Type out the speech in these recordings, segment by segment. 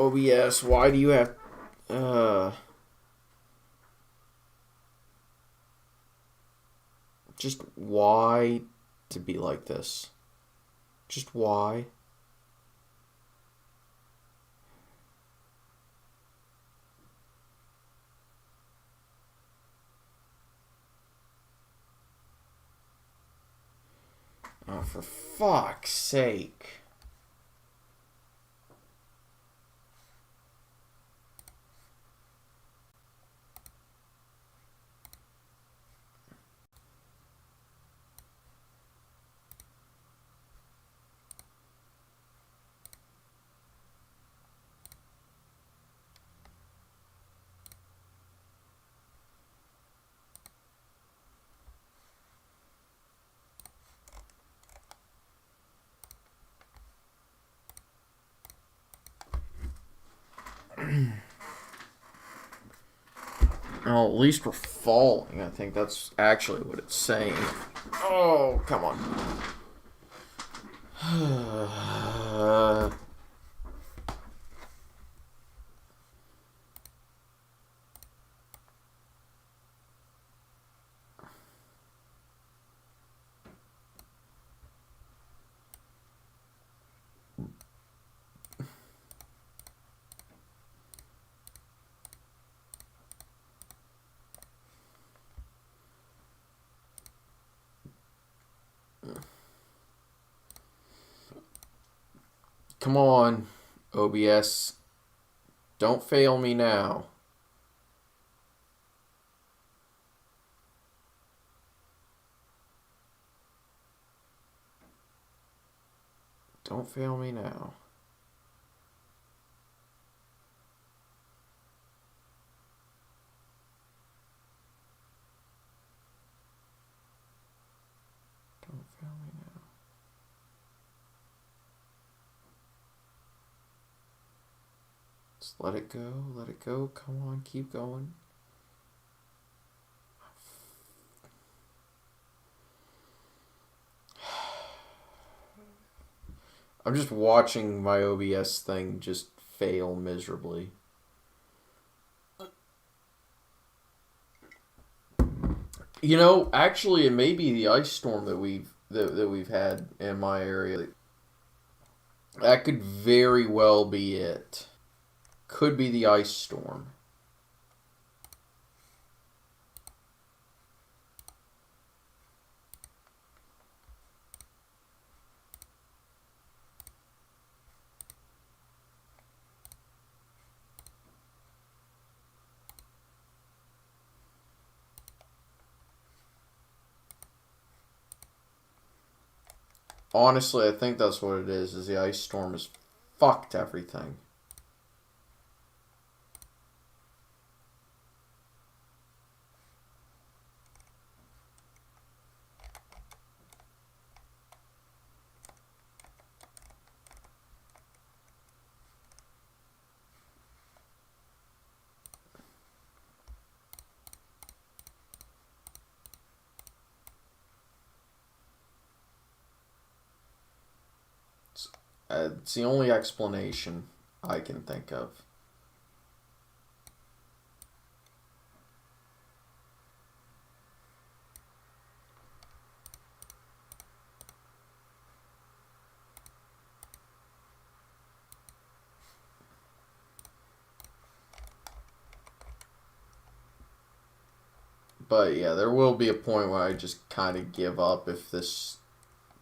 OBS, why do you have just why to be like this? Just why? Oh, for fuck's sake. Oh, at least we're falling. I think that's actually what it's saying. Oh, come on. Come on, OBS. Don't fail me now. Don't fail me now. Don't fail me now. Just let it go. Let it go. Come on, keep going. I'm just watching my OBS thing just fail miserably. You know, actually, it may be the ice storm that we've had in my area. That could very well be it. Could be the ice storm. Honestly, I think that's what it is the ice storm has fucked everything. It's the only explanation I can think of. But yeah, there will be a point where I just kind of give up if this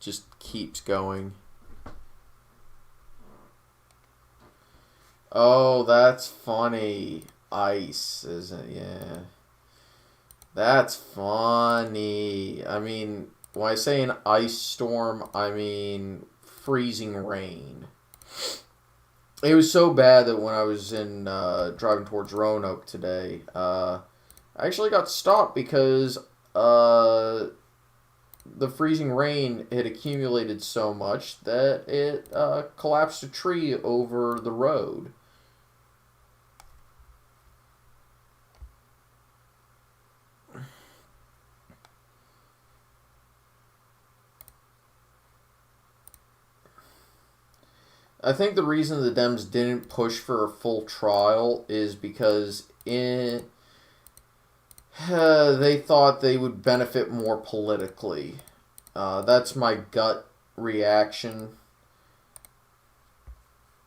just keeps going. Oh, that's funny. Ice, isn't it? Yeah. That's funny. I mean, when I say an ice storm, I mean freezing rain. It was so bad that when I was in driving towards Roanoke today, I actually got stopped because the freezing rain had accumulated so much that it collapsed a tree over the road. I think the reason the Dems didn't push for a full trial is because they thought they would benefit more politically. That's my gut reaction.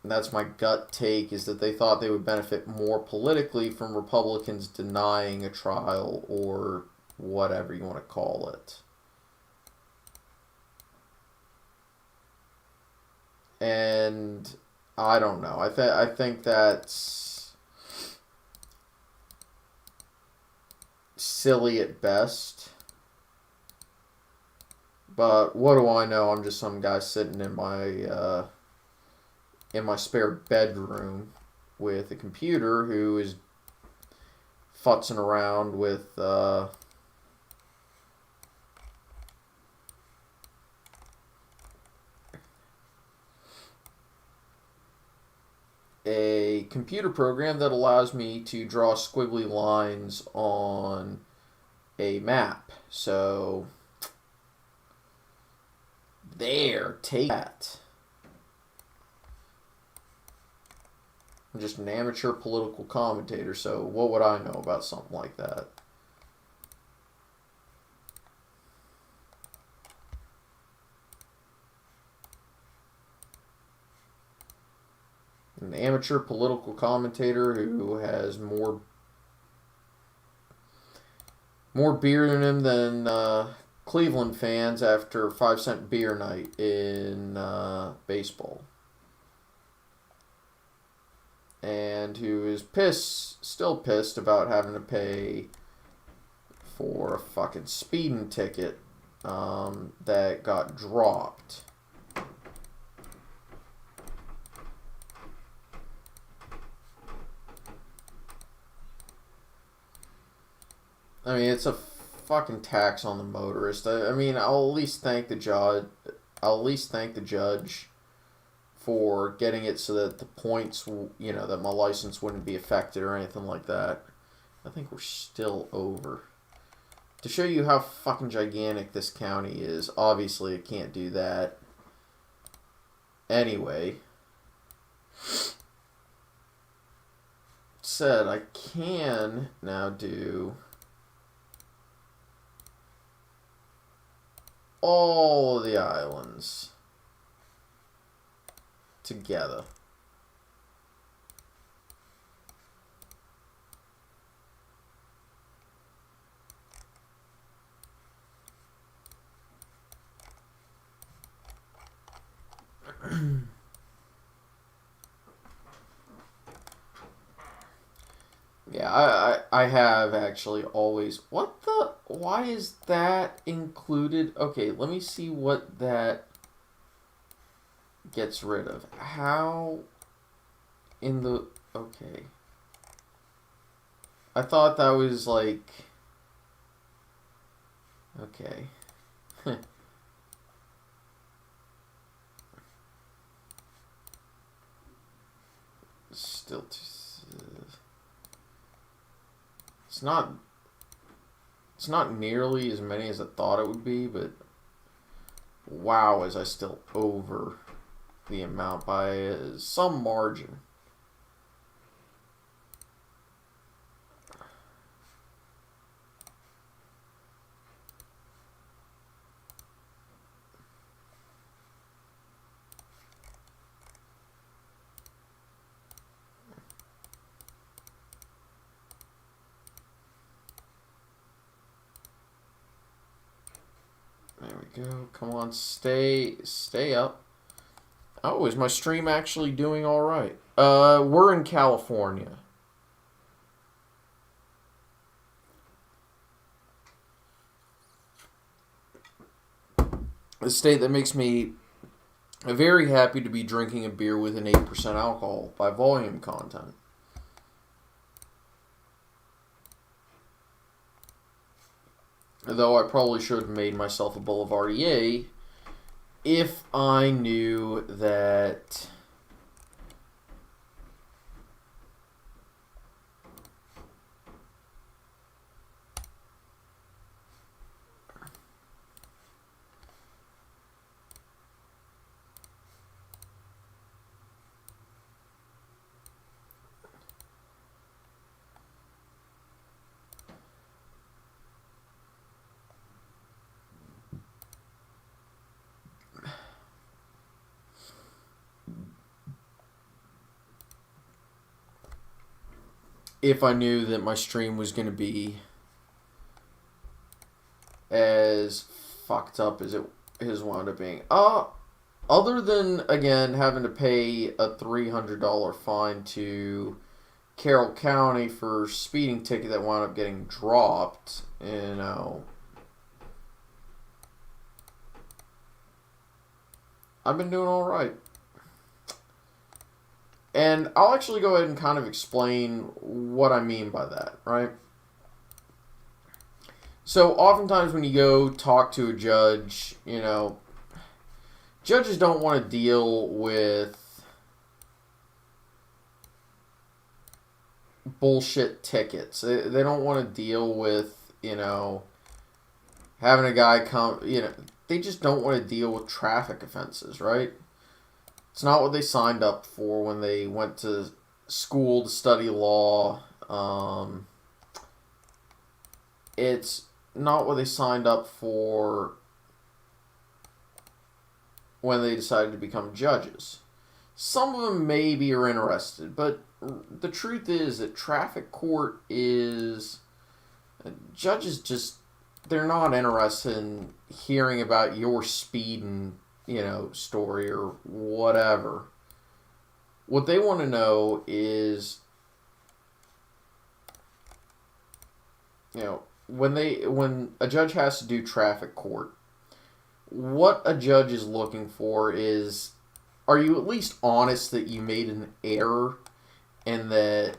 That's my gut take, is that they thought they would benefit more politically from Republicans denying a trial, or whatever you want to call it. And I don't know. I think that's silly at best. But what do I know? I'm just some guy sitting in my spare bedroom with a computer who is futzing around with a computer program that allows me to draw squiggly lines on a map. So, there, take that. I'm just an amateur political commentator, so what would I know about something like that? An amateur political commentator who has more beer in him than Cleveland fans after 5-cent beer night in baseball. And who is still pissed about having to pay for a fucking speeding ticket that got dropped. I mean, it's a fucking tax on the motorist. I mean, I'll at least thank the judge. For getting it so that the points, that my license wouldn't be affected or anything like that. I think we're still over. To show you how fucking gigantic this county is, obviously I can't do that. Anyway, said I can now do all of the islands together. Yeah, I have actually always... Why is that included? Okay, let me see what that gets rid of. How in the... Okay. I thought that was like... Okay. Still too... It's not nearly as many as I thought it would be, but wow, is I still over the amount by some margin. There we go. Come on, stay up. Oh, is my stream actually doing all right? We're in California. A state that makes me very happy to be drinking a beer with an 8% alcohol by volume content. Though I probably should have made myself a Boulevardier if I knew that if I knew that my stream was going to be as fucked up as it has wound up being. Other than, again, having to pay a $300 fine to Carroll County for speeding ticket that wound up getting dropped, I've been doing alright. And I'll actually go ahead and kind of explain what I mean by that, right? So oftentimes when you go talk to a judge, judges don't want to deal with bullshit tickets. They don't want to deal with, having a guy come, they just don't want to deal with traffic offenses, right? It's not what they signed up for when they went to school to study law. It's not what they signed up for when they decided to become judges. Some of them maybe are interested, but the truth is that traffic court is... Judges just... They're not interested in hearing about your speeding, story or whatever. What they want to know is... when a judge has to do traffic court, what a judge is looking for is, are you at least honest that you made an error and that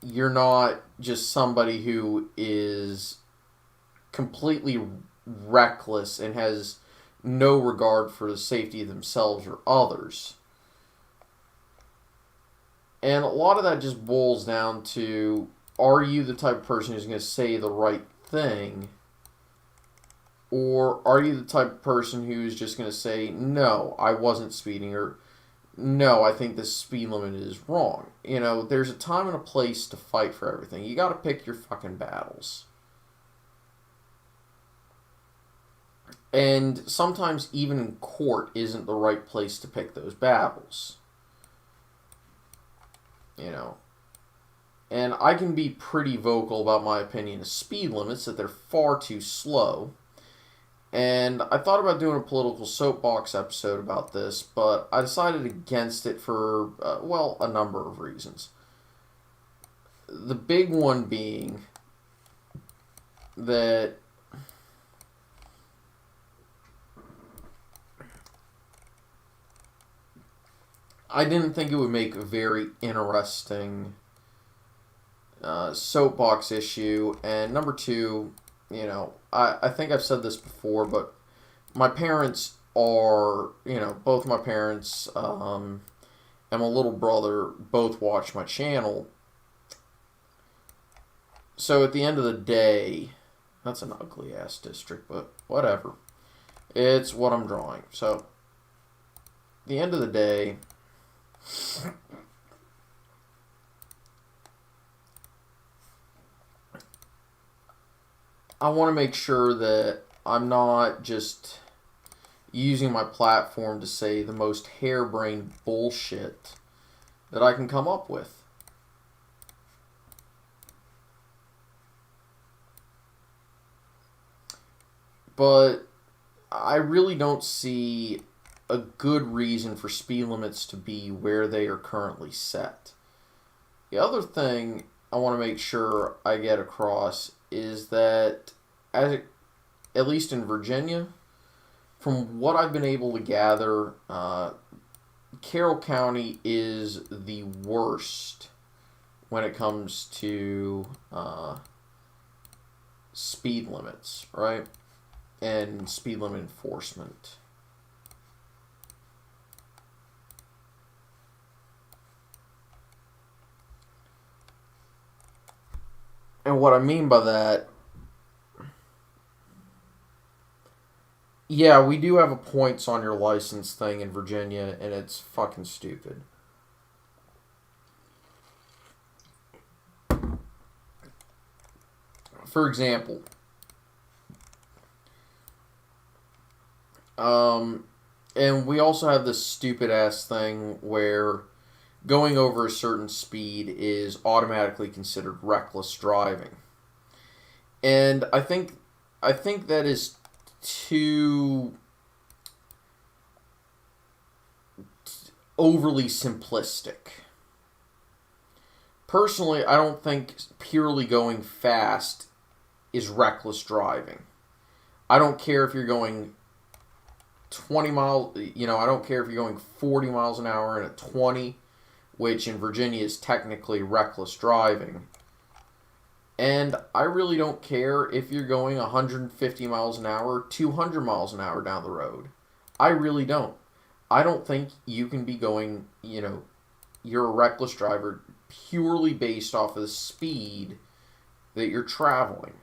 you're not just somebody who is completely reckless and has no regard for the safety of themselves or others? And a lot of that just boils down to, are you the type of person who's going to say the right thing? Or are you the type of person who's just going to say, no, I wasn't speeding, or no, I think this speed limit is wrong? There's a time and a place to fight for everything. You got to pick your fucking battles. And sometimes even in court isn't the right place to pick those battles. And I can be pretty vocal about my opinion of speed limits, that they're far too slow. And I thought about doing a political soapbox episode about this, but I decided against it for, a number of reasons. The big one being that I didn't think it would make a very interesting soapbox issue. And number two, I think I've said this before, but my parents are, both my parents and my little brother both watch my channel. So at the end of the day, that's an ugly ass district, but whatever. It's what I'm drawing. So at the end of the day, I want to make sure that I'm not just using my platform to say the most harebrained bullshit that I can come up with. But I really don't see a good reason for speed limits to be where they are currently set. The other thing I want to make sure I get across is that, at least in Virginia, from what I've been able to gather, Carroll County is the worst when it comes to speed limits, right? And speed limit enforcement. And what I mean by that, yeah, we do have a points on your license thing in Virginia, and it's fucking stupid. For example, and we also have this stupid ass thing where going over a certain speed is automatically considered reckless driving. And I think that is too overly simplistic. Personally, I don't think purely going fast is reckless driving. I don't care if you're going 20 miles, I don't care if you're going 40 miles an hour in a 20, which in Virginia is technically reckless driving. And I really don't care if you're going 150 miles an hour, 200 miles an hour down the road. I really don't. I don't think you can be going, you're a reckless driver purely based off of the speed that you're traveling.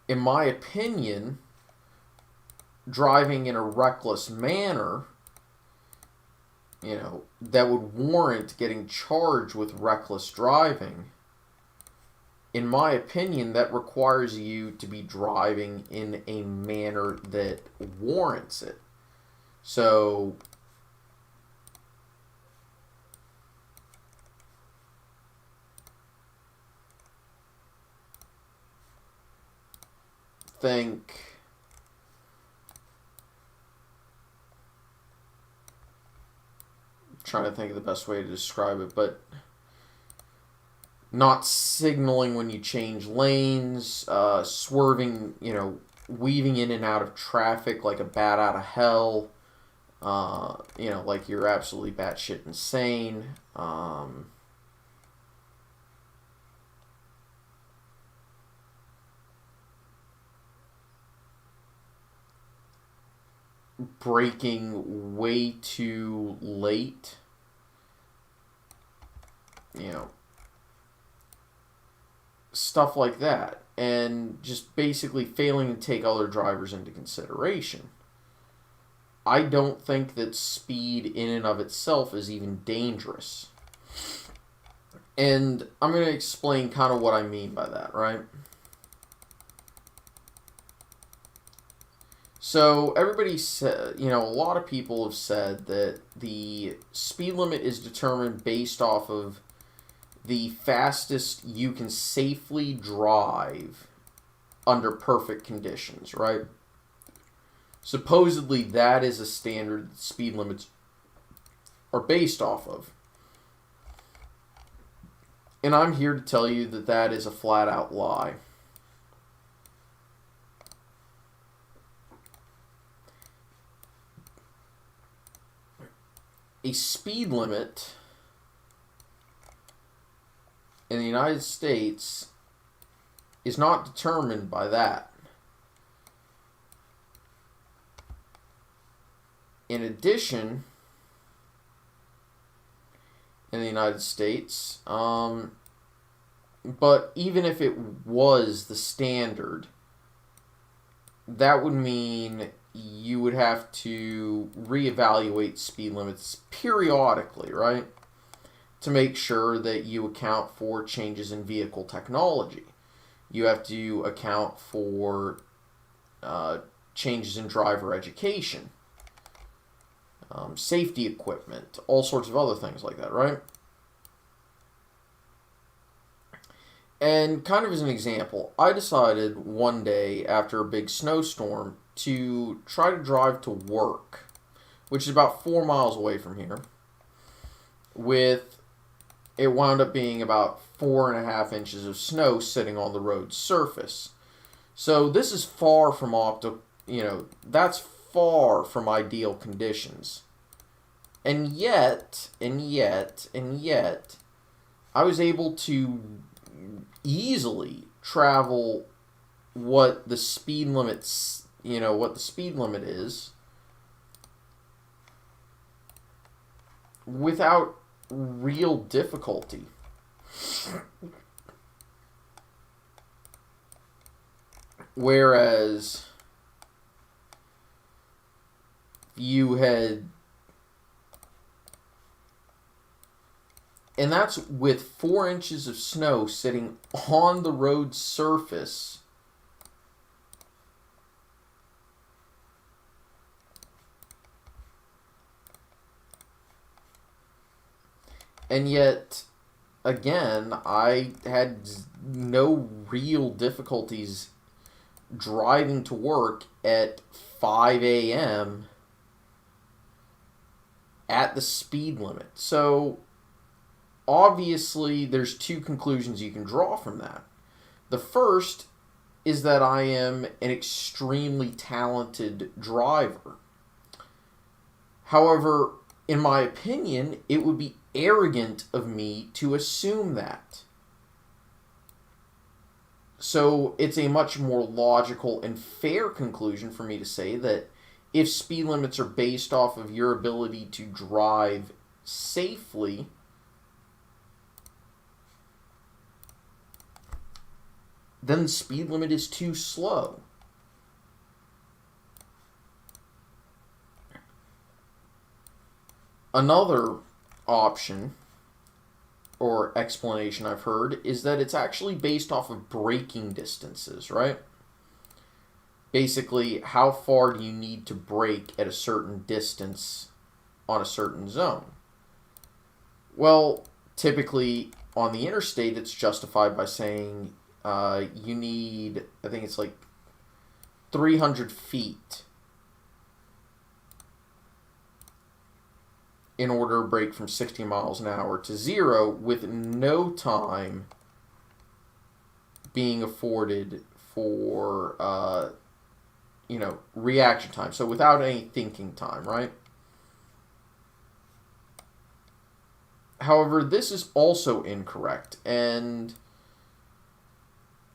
In my opinion, driving in a reckless manner, that would warrant getting charged with reckless driving. In my opinion, that requires you to be driving in a manner that warrants it. So, trying to think of the best way to describe it, but not signaling when you change lanes, swerving, weaving in and out of traffic like a bat out of hell, like you're absolutely batshit insane. Braking way too late, stuff like that, and just basically failing to take other drivers into consideration. I don't think that speed in and of itself is even dangerous. And I'm going to explain kind of what I mean by that, right? So everybody said, a lot of people have said that the speed limit is determined based off of the fastest you can safely drive under perfect conditions, right? Supposedly that is a standard that speed limits are based off of. And I'm here to tell you that that is a flat out lie. A speed limit in the United States is not determined by that. In addition, in the United States, but even if it was the standard, that would mean you would have to reevaluate speed limits periodically, right? To make sure that you account for changes in vehicle technology. You have to account for changes in driver education, safety equipment, all sorts of other things like that, right? And kind of as an example, I decided one day after a big snowstorm to try to drive to work, which is about 4 miles away from here, it wound up being about 4.5 inches of snow sitting on the road's surface. So this is far from that's far from ideal conditions. And yet, I was able to easily travel what the speed limits, what the speed limit is without real difficulty. Whereas you had, and that's with 4 inches of snow sitting on the road's surface. And yet, again, I had no real difficulties driving to work at 5 a.m. at the speed limit. So, obviously, there's two conclusions you can draw from that. The first is that I am an extremely talented driver. However, in my opinion, it would be arrogant of me to assume that. So it's a much more logical and fair conclusion for me to say that if speed limits are based off of your ability to drive safely, then the speed limit is too slow. Another option or explanation I've heard is that it's actually based off of braking distances, right? Basically, how far do you need to brake at a certain distance on a certain zone? Well, typically on the interstate, it's justified by saying you need, I think it's like 300 feet in order to brake from 60 miles an hour to 0 with no time being afforded for, reaction time. So without any thinking time, right? However, this is also incorrect, and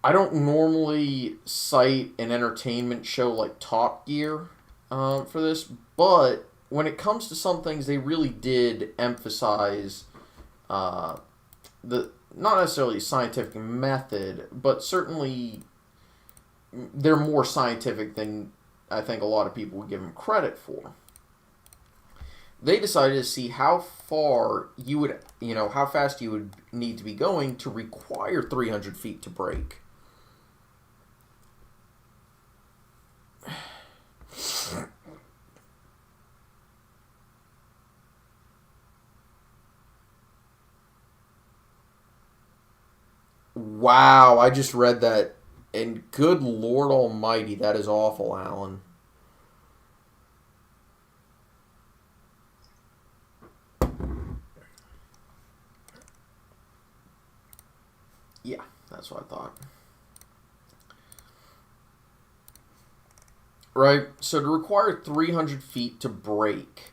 I don't normally cite an entertainment show like Top Gear for this, but when it comes to some things, they really did emphasize the not necessarily scientific method, but certainly they're more scientific than I think a lot of people would give them credit for. They decided to see how far you would, how fast you would need to be going to require 300 feet to brake. Wow, I just read that, and good Lord Almighty, that is awful, Alan. Yeah, that's what I thought. Right, so to require 300 feet to brake,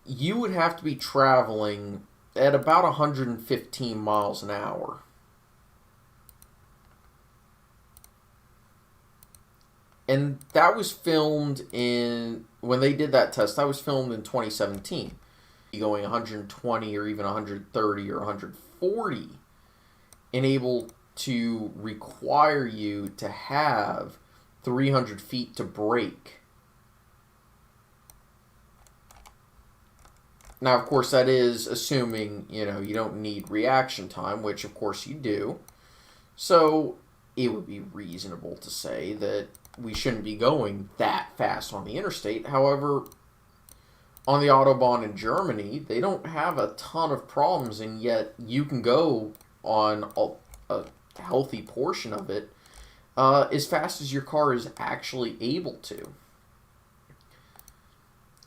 you would have to be traveling at about 115 miles an hour. And that was filmed when they did that test, that was filmed in 2017. Going 120 or even 130 or 140 and able to require you to have 300 feet to brake. Now, of course, that is assuming, you don't need reaction time, which, of course, you do. So, it would be reasonable to say that we shouldn't be going that fast on the interstate. However, on the Autobahn in Germany, they don't have a ton of problems, and yet you can go on a healthy portion of it as fast as your car is actually able to.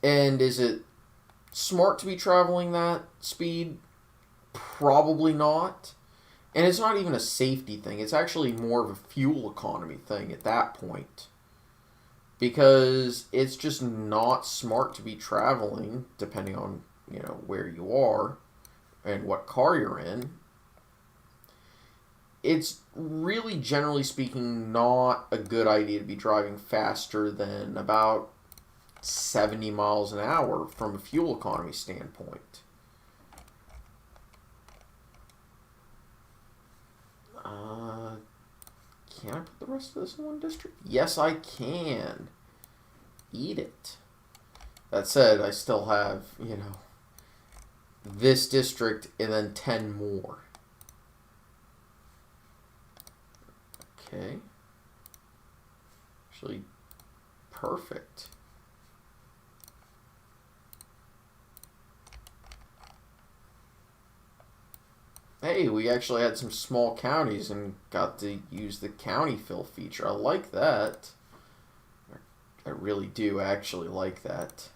And is it smart to be traveling that speed? Probably not. And it's not even a safety thing. It's actually more of a fuel economy thing at that point. Because it's just not smart to be traveling, depending on, where you are and what car you're in. It's really, generally speaking, not a good idea to be driving faster than about 70 miles an hour from a fuel economy standpoint. Can I put the rest of this in one district? Yes, I can. Eat it. That said, I still have, this district and then 10 more. Okay. Actually, perfect. Hey, we actually had some small counties and got to use the county fill feature. I like that. I really do actually like that.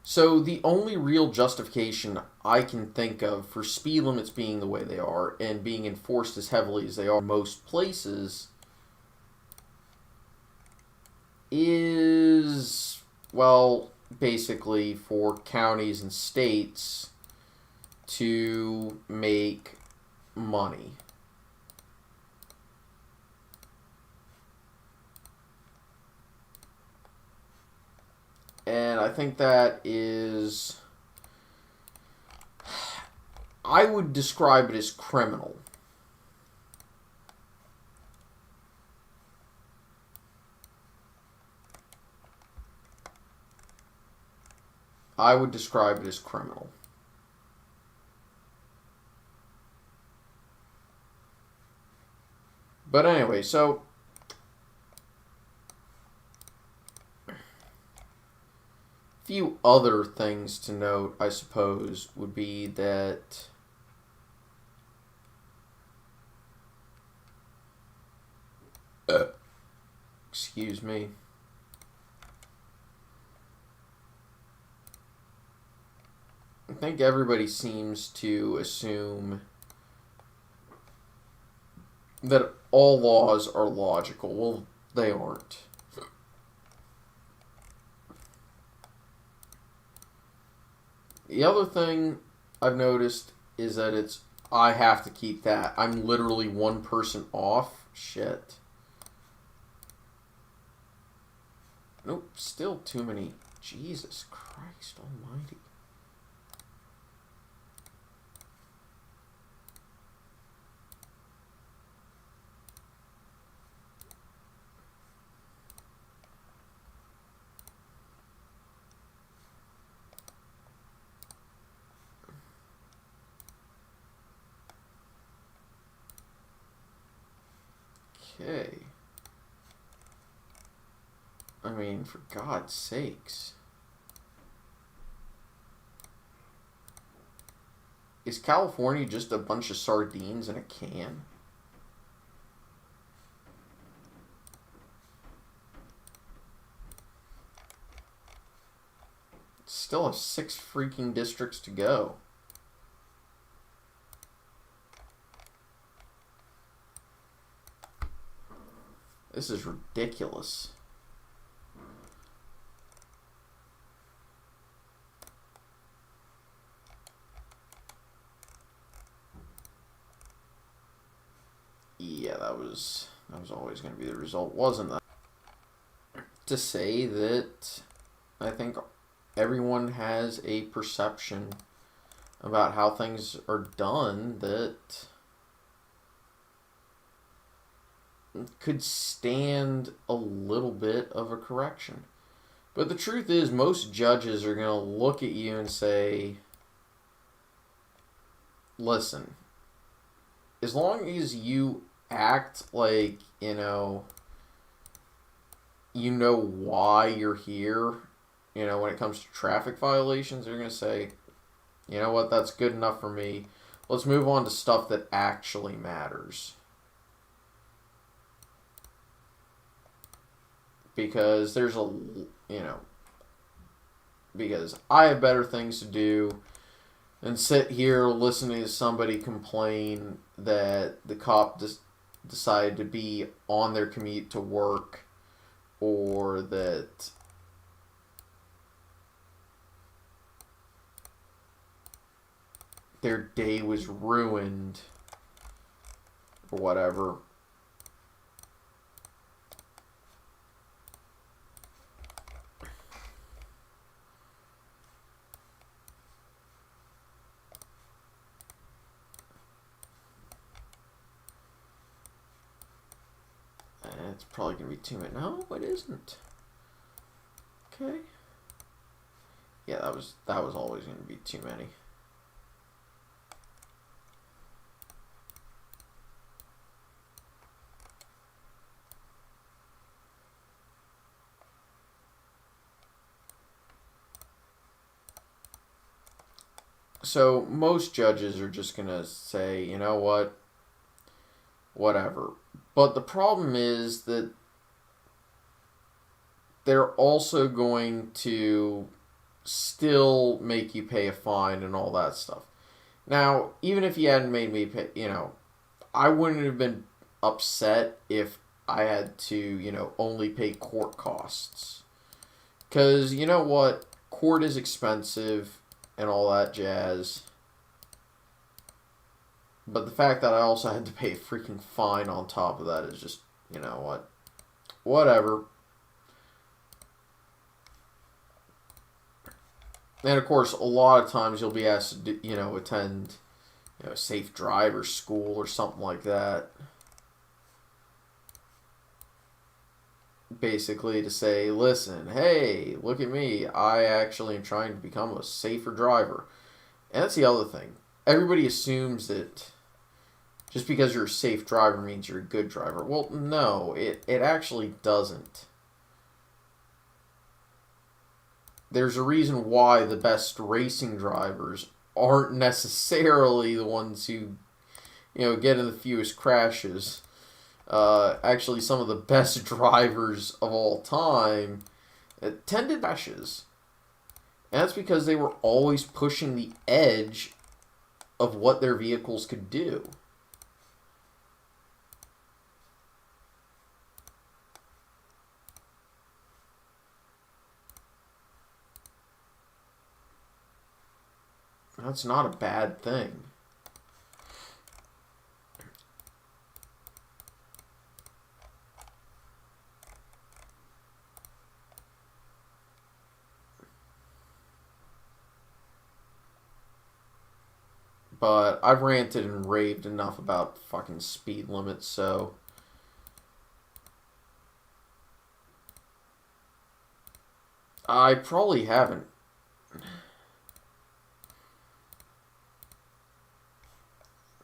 So the only real justification I can think of for speed limits being the way they are and being enforced as heavily as they are in most places is, well, basically for counties and states to make money. And I think that is, I would describe it as criminal. I would describe it as criminal. But anyway, so a few other things to note, I suppose, would be that excuse me. I think everybody seems to assume that all laws are logical. Well, they aren't. The other thing I've noticed is that I have to keep that. I'm literally one person off. Shit. Nope, still too many. Jesus Christ almighty. Okay. I mean, for God's sakes. Is California just a bunch of sardines in a can? Still have 6 freaking districts to go. This is ridiculous. Yeah, that was always going to be the result, wasn't that? To say that I think everyone has a perception about how things are done that could stand a little bit of a correction. But the truth is, most judges are going to look at you and say, listen, as long as you act like, you know why you're here, when it comes to traffic violations, they're going to say, you know what, that's good enough for me. Let's move on to stuff that actually matters. Because because I have better things to do than sit here listening to somebody complain that the cop decided to be on their commute to work, or that their day was ruined, or whatever. It's probably going to be too many. No, it isn't. Okay. Yeah, that was always going to be too many. So most judges are just going to say, you know what, whatever. But the problem is that they're also going to still make you pay a fine and all that stuff. Now, even if you hadn't made me pay, I wouldn't have been upset if I had to, only pay court costs. Because, you know what? Court is expensive and all that jazz. But the fact that I also had to pay a freaking fine on top of that is just, you know what? Whatever. And of course, a lot of times you'll be asked to, attend, a safe driver school or something like that. Basically to say, listen, hey, look at me. I actually am trying to become a safer driver. And that's the other thing. Everybody assumes that just because you're a safe driver means you're a good driver. Well, no, it actually doesn't. There's a reason why the best racing drivers aren't necessarily the ones who, get in the fewest crashes. Actually, some of the best drivers of all time tended crashes. And that's because they were always pushing the edge of what their vehicles could do. That's not a bad thing. But I've ranted and raved enough about fucking speed limits, so I probably haven't.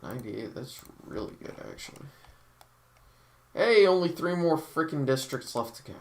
$98, that's really good, actually. Hey, only 3 more freaking districts left to go.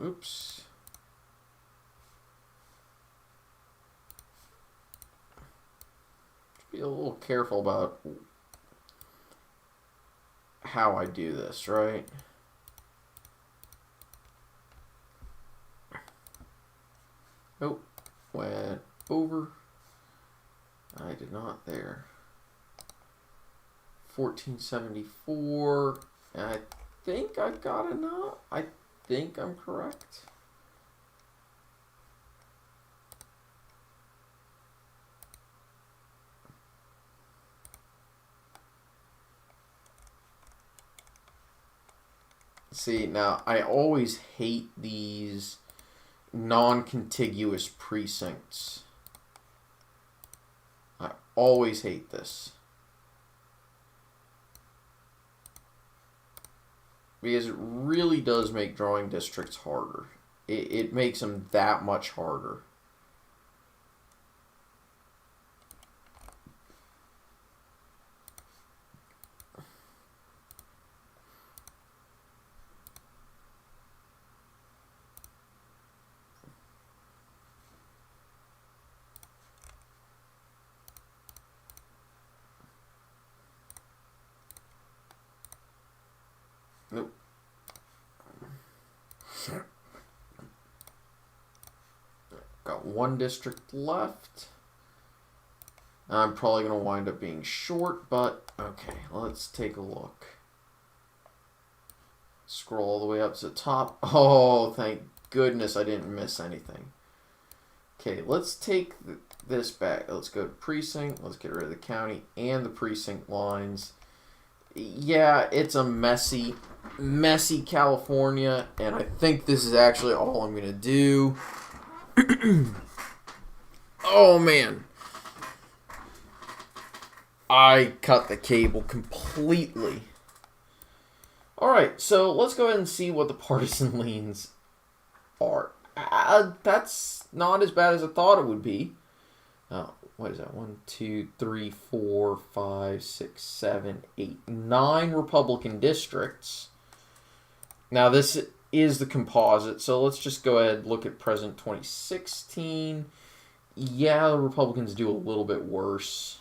Oops. Be a little careful about how I do this, right? Nope. Went over. I did not there. 1474. And I think I've got enough. I think I'm correct. See, now, I always hate these non-contiguous precincts. I always hate this. Because it really does make drawing districts harder. It makes them that much harder. Nope. Got 1 district left. I'm probably going to wind up being short, but okay, let's take a look. Scroll all the way up to the top. Oh, thank goodness I didn't miss anything. Okay, let's take this back. Let's go to precinct. Let's get rid of the county and the precinct lines. Yeah, it's a messy, messy California, and I think this is actually all I'm gonna do. Oh man, I cut the cable completely. Alright, so let's go ahead and see what the partisan leans are. That's not as bad as I thought it would be. What is that? 1, 2, 3, 4, 5, 6, 7, 8, 9 Republican districts. Now, this is the composite, so let's just go ahead and look at President 2016. Yeah, the Republicans do a little bit worse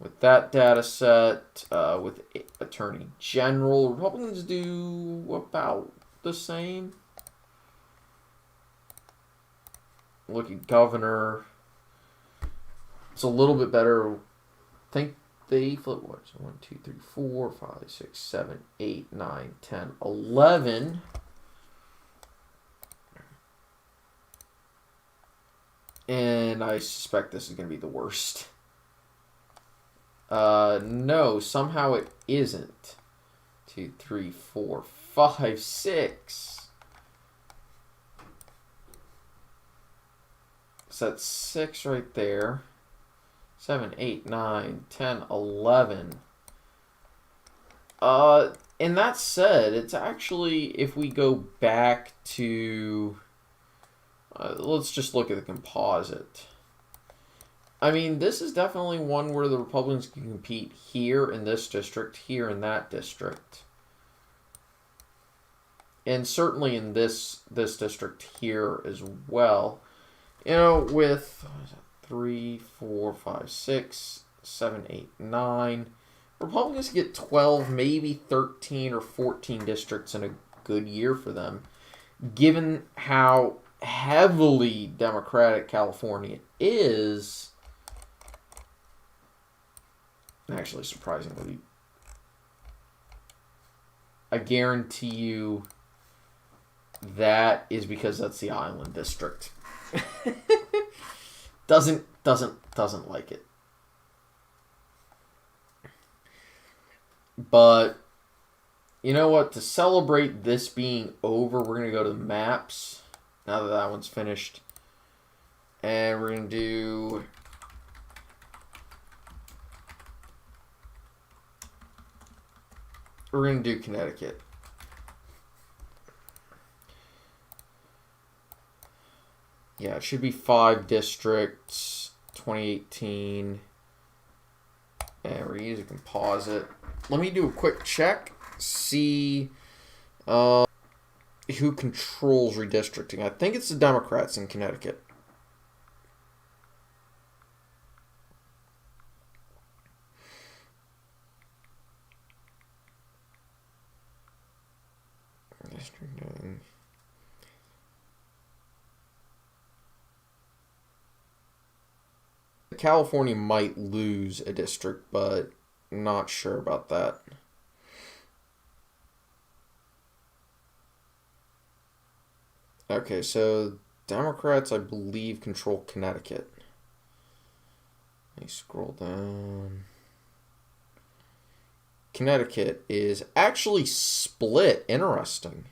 with that data set. With Attorney General, Republicans do about the same. Look at Governor. It's a little bit better. I think they flip what? So 1, 2, 3, 4, 5, 6, 7, 8, 9, 10, 11. And I suspect this is going to be the worst. No, somehow it isn't. 2, 3, 4, 5, 6. So that's 6 right there. 7, 8, 9, 10, 11. And that said, it's actually, if we go back to, let's just look at the composite. I mean, this is definitely one where the Republicans can compete here in this district, here in that district. And certainly in this district here as well. You know, with 3, 4, 5, 6, 7, 8, 9. Republicans get 12, maybe 13 or 14 districts in a good year for them, given how heavily Democratic California is. Actually, surprisingly, I guarantee you that is because that's the island district. doesn't like it. But you know what? To celebrate this being over, we're going to go to the maps now that one's finished. And we're going to do Connecticut. Yeah, it should be 5 districts, 2018. And we're using composite. Let me do a quick check. See who controls redistricting. I think it's the Democrats in Connecticut. Redistricting. California might lose a district, but not sure about that. Okay, so Democrats, I believe, control Connecticut. Let me scroll down. Connecticut is actually split. Interesting.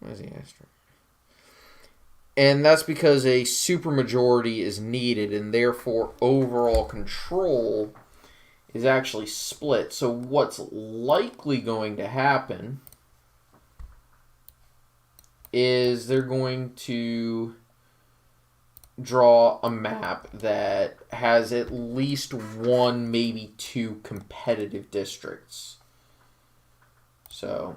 Where's the asterisk? And that's because a supermajority is needed, and therefore overall control is actually split. So what's likely going to happen is they're going to draw a map that has at least 1, maybe 2 competitive districts. So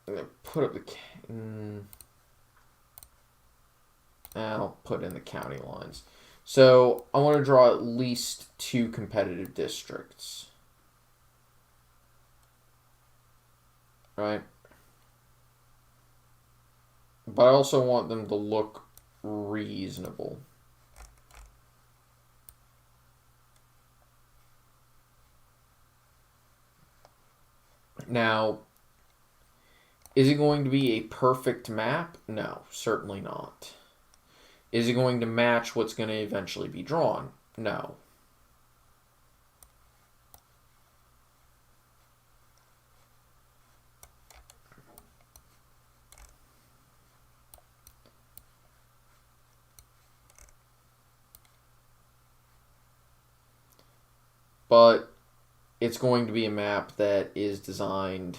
I'm going to put up the... I'll put in the county lines. So I want to draw at least 2 competitive districts. Right? But I also want them to look reasonable. Now, is it going to be a perfect map? No, certainly not. Is it going to match what's going to eventually be drawn? No. But it's going to be a map that is designed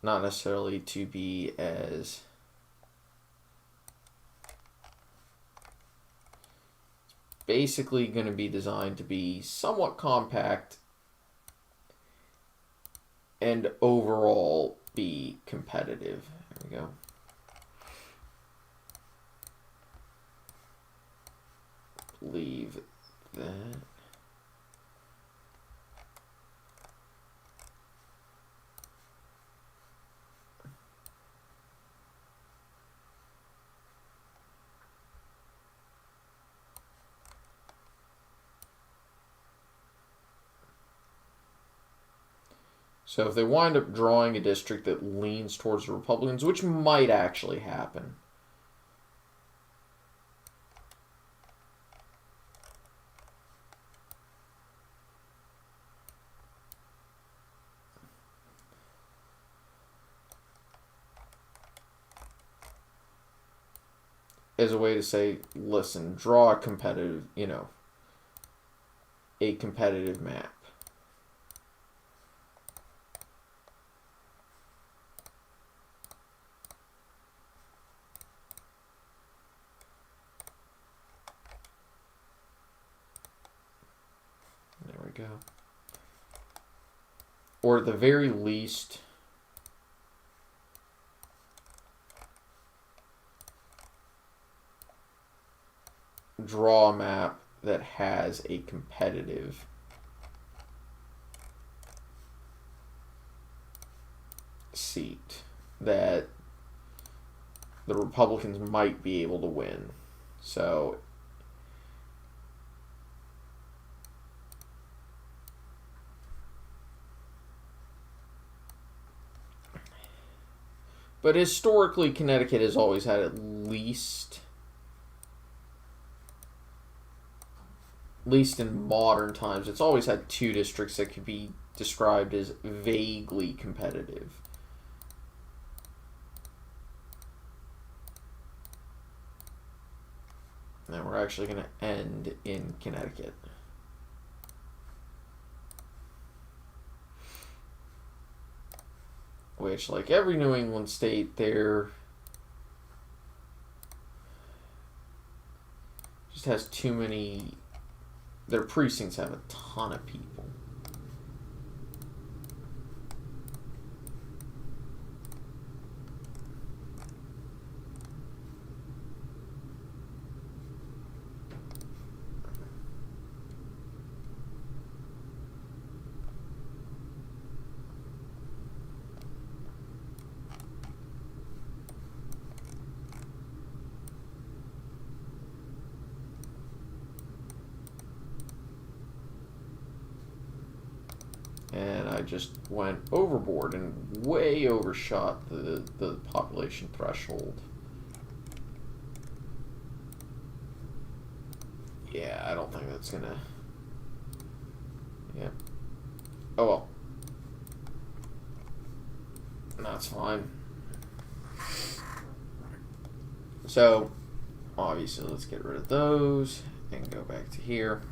not necessarily to be as basically going to be designed to be somewhat compact and overall be competitive. There we go. Leave that. So if they wind up drawing a district that leans towards the Republicans, which might actually happen, as a way to say, listen, draw a competitive, a competitive map. There we go. Or at the very least, draw a map that has a competitive seat that the Republicans might be able to win. So but historically, Connecticut has always had at least in modern times, it's always had two districts that could be described as vaguely competitive. Now we're actually going to end in Connecticut. Which, like every New England state, there just has too many. Their precincts have a ton of people. And I just went overboard and way overshot the population threshold. Yeah, I don't think that's gonna... Yeah. Oh well. That's fine. So, obviously, let's get rid of those and go back to here.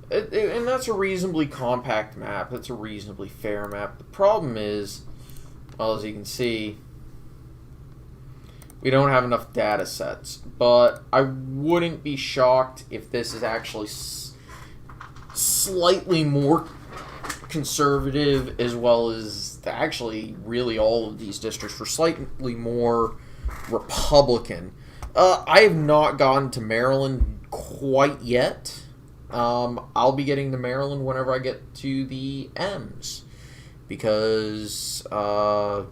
And that's a reasonably compact map. That's a reasonably fair map. The problem is, well, as you can see, we don't have enough data sets. But I wouldn't be shocked if this is actually slightly more conservative, as well as actually really all of these districts were slightly more Republican. I have not gotten to Maryland quite yet. I'll be getting to Maryland whenever I get to the M's, because I'm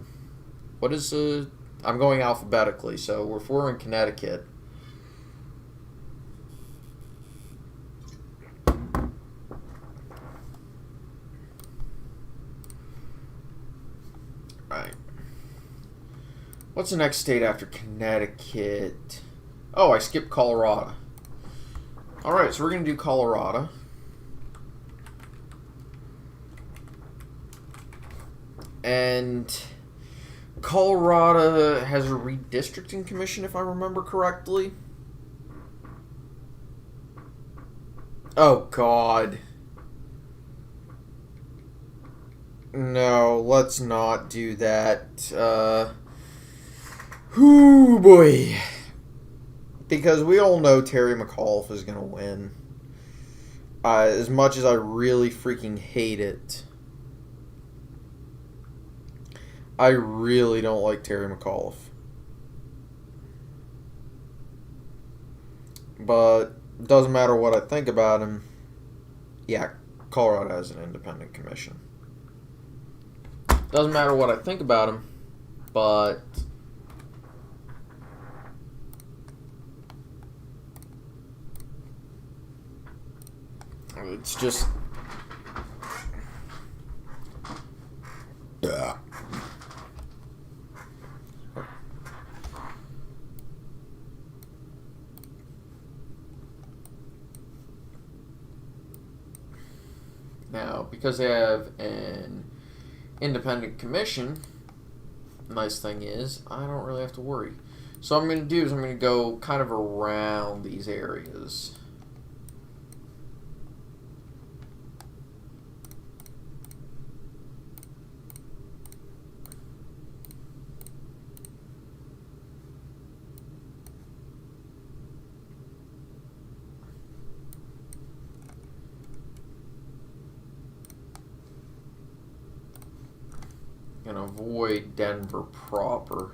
going alphabetically. So if we're in Connecticut, What's the next state after Connecticut? Oh, I skipped Colorado. Alright, so we're going to do Colorado. And Colorado has a redistricting commission, if I remember correctly. Oh, God. No, let's not do that. Whoo, boy. Because we all know Terry McAuliffe is going to win. As much as I really freaking hate it. I really don't like Terry McAuliffe. But it doesn't matter what I think about him. Yeah, Colorado has an independent commission. Doesn't matter what I think about him, but it's just now, because they have an independent commission, nice thing is I don't really have to worry. So what I'm going to do is I'm going to go kind of around these areas. Gonna avoid Denver proper.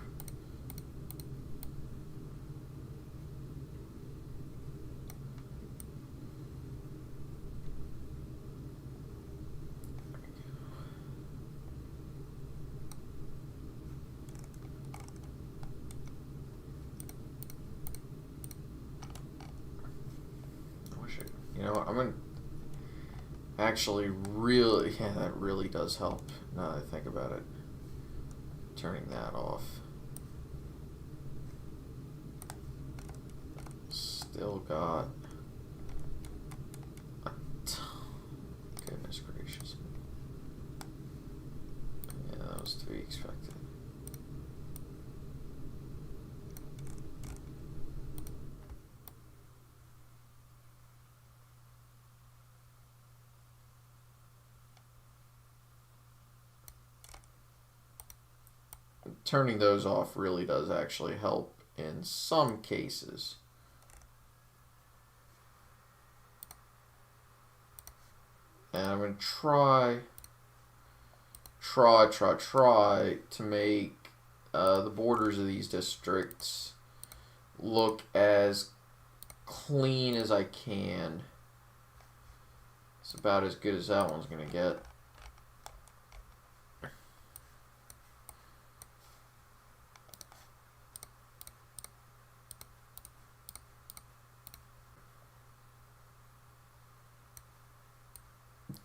You know what, I'm gonna actually really, yeah, that really does help now that I think about it. Turning that off. Still got a goodness gracious. Yeah, that was to be expected. Turning those off really does actually help in some cases. And I'm going to try to make the borders of these districts look as clean as I can. It's about as good as that one's going to get.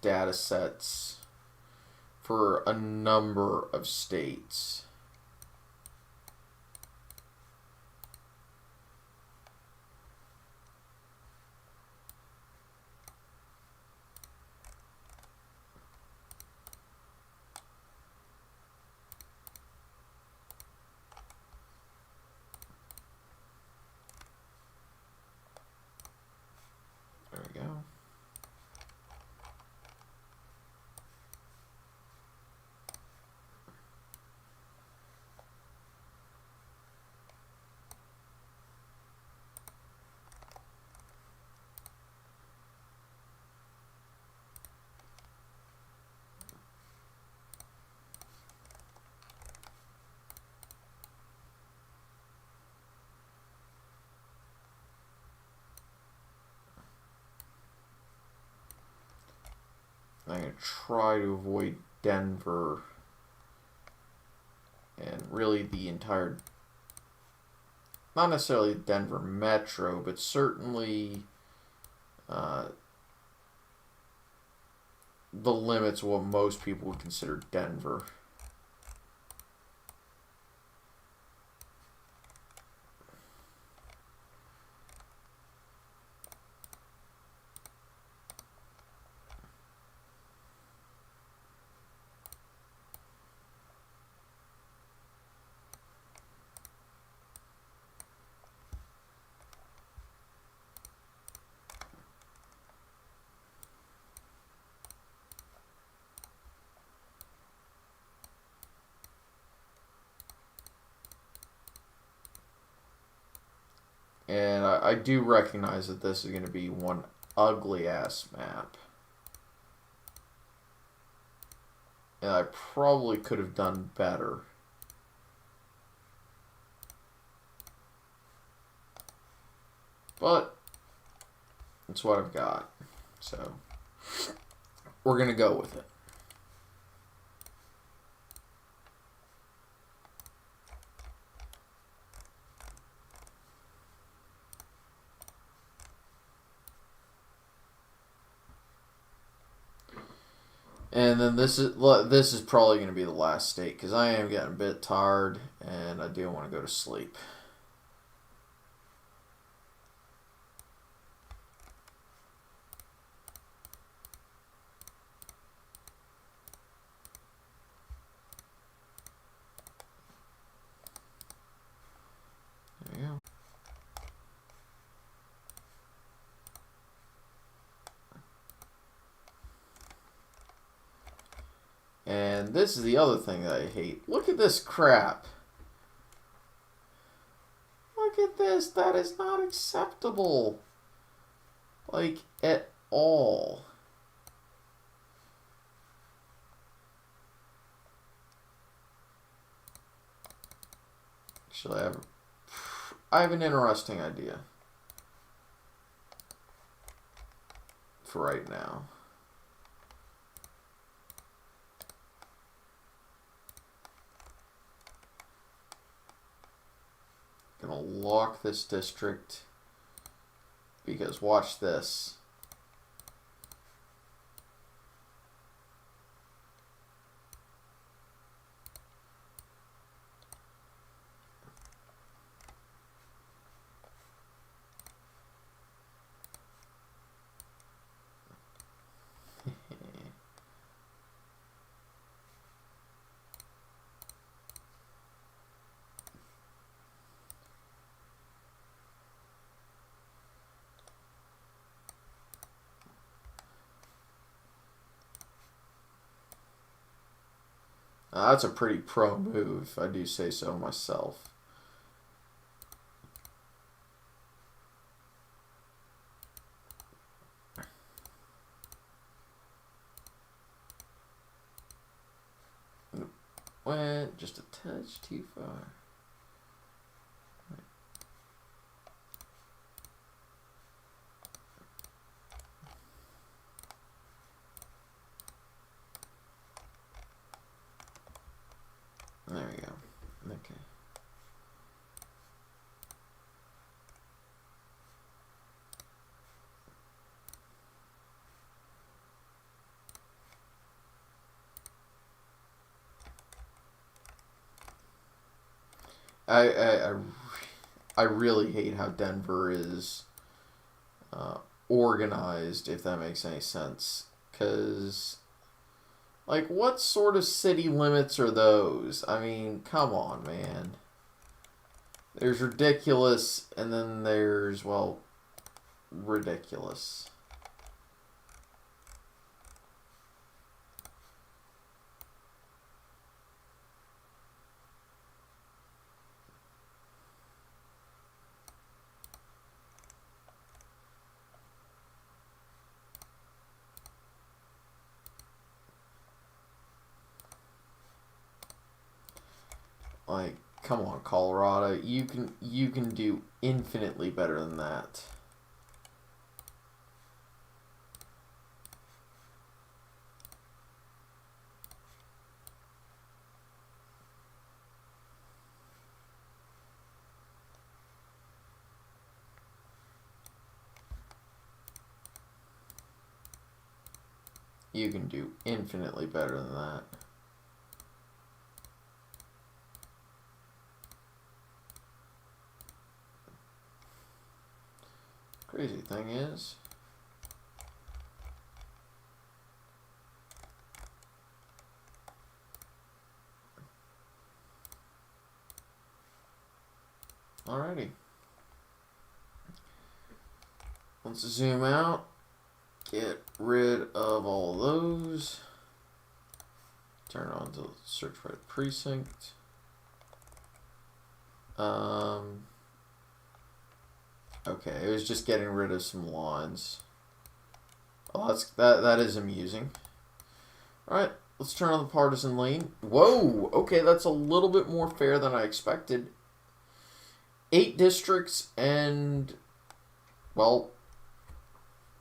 Data sets for a number of states. There we go. I'm going to try to avoid Denver and really the entire, not necessarily Denver metro, but certainly the limits of what most people would consider Denver. I do recognize that this is going to be one ugly ass map. And I probably could have done better. But it's what I've got. So we're going to go with it. And then this is probably going to be the last state because I am getting a bit tired and I do want to go to sleep. There you go. And this is the other thing that I hate. Look at this crap. Look at this. That is not acceptable. Like, at all. Actually, I have an interesting idea. For right now. Gonna lock this district because watch this. That's a pretty pro move, if I do say so myself. Went just a touch too far. There we go. Okay. I really hate how Denver is organized, if that makes any sense. Because, like, what sort of city limits are those? I mean, come on, man. There's ridiculous, and then there's, well, ridiculous. Like, come on, Colorado. You can do infinitely better than that. You can do infinitely better than that. Crazy thing is, alrighty. Let's zoom out. Get rid of all those. Turn on to search by precinct. Okay, it was just getting rid of some lines. Oh, that is amusing. All right, let's turn on the partisan lane. Whoa, okay, that's a little bit more fair than I expected. 8 districts and, well,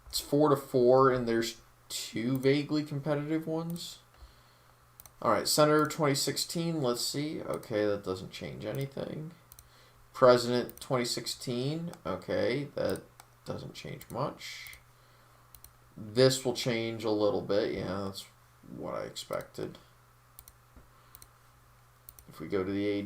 it's 4-4, and there's 2 vaguely competitive ones. All right, Senator 2016, let's see. Okay, that doesn't change anything. President 2016, okay, that doesn't change much. This will change a little bit. Yeah, that's what I expected. If we go to the AG